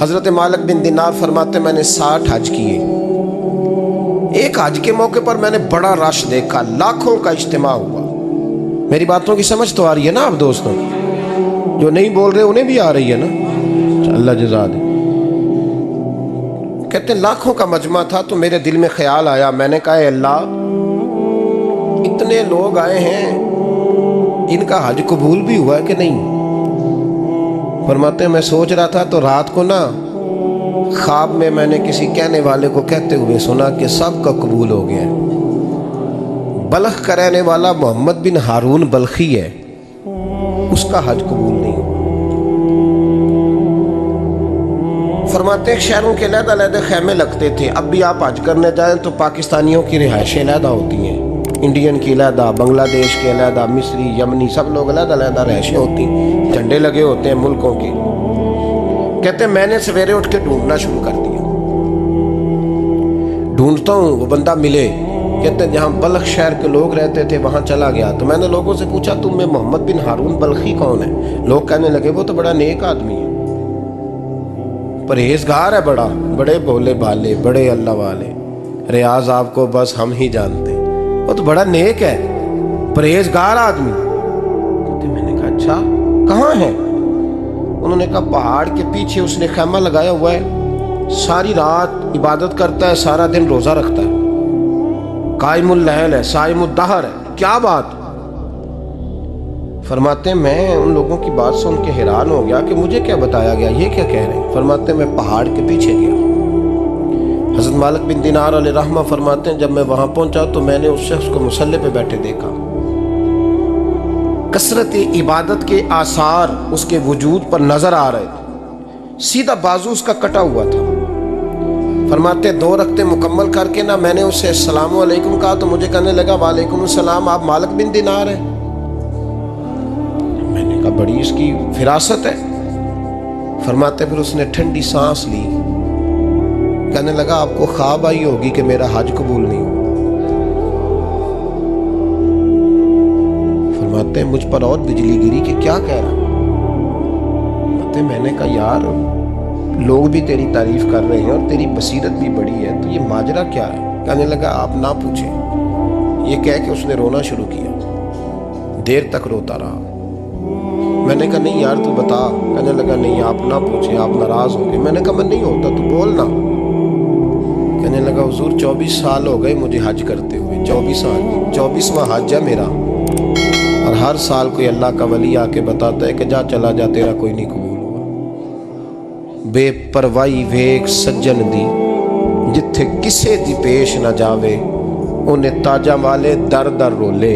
حضرت مالک بن دینار فرماتے میں نے 60 حج کیے. ایک حج کے موقع پر میں نے بڑا رش دیکھا، لاکھوں کا اجتماع ہوا. میری باتوں کی سمجھ تو آ رہی ہے نا آپ دوستوں؟ جو نہیں بول رہے انہیں بھی آ رہی ہے نا؟ اللہ جزا دے. کہتے ہیں لاکھوں کا مجمع تھا تو میرے دل میں خیال آیا، میں نے کہا اے اللہ، اتنے لوگ آئے ہیں، ان کا حج قبول بھی ہوا ہے کہ نہیں؟ فرماتے ہیں میں سوچ رہا تھا تو رات کو نا خواب میں نے کسی کہنے والے کو کہتے ہوئے سنا کہ سب کا قبول ہو گیا ہے. بلخ کا رہنے والا محمد بن ہارون بلخی ہے، اس کا حج قبول نہیں. فرماتے ہیں شہروں کے علیحدہ علیحدہ خیمے لگتے تھے. اب بھی آپ حج کرنے جائیں تو پاکستانیوں کی رہائشیں علیحدہ ہوتی ہیں، انڈین کی علیحدہ، بنگلہ دیش کے علیحدہ، مصری، یمنی، سب لوگ علیحدہ علیحدہ رہائشیں ہوتی ہیں، جھنڈے لگے ہوتے ہیں ملکوں کے. کہتے ہیں میں نے سویرے اٹھ کے ڈھونڈنا شروع کر دیا. ڈھونڈتا ہوں وہ بندہ ملے. کہتے ہیں جہاں بلخ شہر کے لوگ رہتے تھے وہاں چلا گیا تو میں نے لوگوں سے پوچھا تم میں محمد بن ہارون بلخی کون ہے؟ لوگ کہنے لگے وہ تو بڑا نیک آدمی ہے، پرہیزگار ہے، بڑے بولے بھالے، بڑے اللہ والے، ریاض آپ کو بس ہم ہی جانتے ہیں، وہ تو بڑا نیک ہے، پرہیزگار آدمی. میں نے کہا اچھا کہاں ہے؟ انہوں نے کہا پہاڑ کے پیچھے اس نے خیمہ لگایا ہوا ہے، ساری رات عبادت کرتا ہے، سارا دن روزہ رکھتا ہے، قائم اللیل ہے، صائم الدہر ہے. کیا بات؟ فرماتے ہیں میں ان لوگوں کی بات سن کے حیران ہو گیا کہ مجھے کیا بتایا گیا، یہ کیا کہہ رہے ہیں. فرماتے ہیں میں پہاڑ کے پیچھے گیا. حضرت مالک بن دینار علیہ رحمہ فرماتے ہیں جب میں وہاں پہنچا تو میں نے اس شخص کو مصلی پہ بیٹھے دیکھا. کثرت عبادت کے آثار اس کے وجود پر نظر آ رہے تھے. سیدھا بازو اس کا کٹا ہوا تھا. فرماتے 2 رکعتیں مکمل کر کے نا میں نے اسے السلام علیکم کہا تو مجھے کہنے لگا وعلیکم السلام، آپ مالک بن دینار ہیں؟ میں نے کہا بڑی اس کی فراست ہے. فرماتے پھر اس نے ٹھنڈی سانس لی، کہنے لگا آپ کو خواب آئی ہوگی کہ میرا حج قبول نہیں ہوا. فرماتے ہیں مجھ پر اور بجلی گری کہ کیا کہہ رہا. فرماتے میں نے کہا یار لوگ بھی تیری تعریف کر رہے ہیں اور تیری بصیرت بھی بڑی ہے، تو یہ ماجرا کیا ہے؟ کہنے لگا آپ نہ پوچھیں. یہ کہہ کے اس نے رونا شروع کیا، دیر تک روتا رہا. میں نے کہا نہیں یار تو بتا. کہنے لگا نہیں آپ نہ پوچھیں، آپ ناراض ہو گئے. میں نے کہا میں نہیں ہوتا، تو بولنا. کہنے لگا حضور 24 سال ہو گئے مجھے حج کرتے ہوئے، 24 سال، 24واں حج ہے میرا، اور ہر سال کوئی اللہ کا ولی آ کے بتاتا ہے کہ جا چلا جا تیرا کوئی نہیں قبول ہوا. بے پروائی ویک سجن دی جتھے کسے دی پیش نہ جاوے، انہیں تاجاں والے در در رولے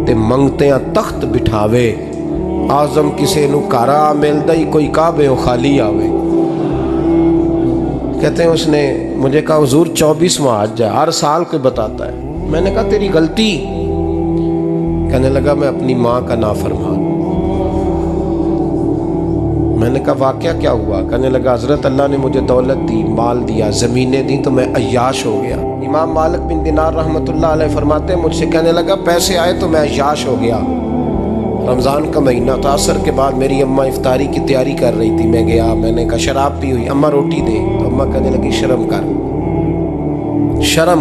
تے منگتیاں تخت بٹھاوے. آزم کسے نو کارا ملدا ہی کوئی کعبے و خالی آوے. کہتے ہیں اس نے مجھے کہا حضور 24واں حج ہے، ہر سال کوئی بتاتا ہے. میں نے کہا تیری غلطی. کہنے لگا میں اپنی ماں کا نافرمان. میں نے کہا واقعہ کیا ہوا؟ کہنے لگا حضرت اللہ نے مجھے دولت دی، مال دیا، زمینیں دی تو میں عیاش ہو گیا. امام مالک بن دینار رحمۃ اللہ علیہ فرماتے ہیں مجھ سے کہنے لگا پیسے آئے تو میں عیاش ہو گیا. رمضان کا مہینہ تھا، عصر کے بعد میری اماں افطاری کی تیاری کر رہی تھی. میں گیا، میں نے کہا شراب پی ہوئی، اماں روٹی دے. تو اماں کہنے لگی شرم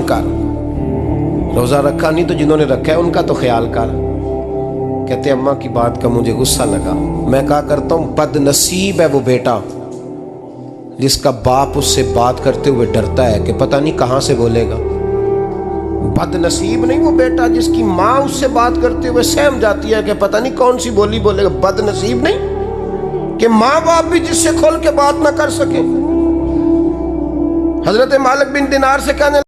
کر، روزہ رکھا نہیں تو جنہوں نے رکھا ہے ان کا تو خیال کر. کہتے اماں کی بات کا مجھے غصہ لگا. میں کہا کرتا ہوں بد نصیب ہے وہ بیٹا جس کا باپ اس سے بات کرتے ہوئے ڈرتا ہے کہ پتہ نہیں کہاں سے بولے گا. بد نصیب نہیں وہ بیٹا جس کی ماں اس سے بات کرتے ہوئے سہم جاتی ہے کہ پتہ نہیں کون سی بولی بولے گا. بد نصیب نہیں کہ ماں باپ بھی جس سے کھول کے بات نہ کر سکے. حضرت مالک بن دینار سے کہنے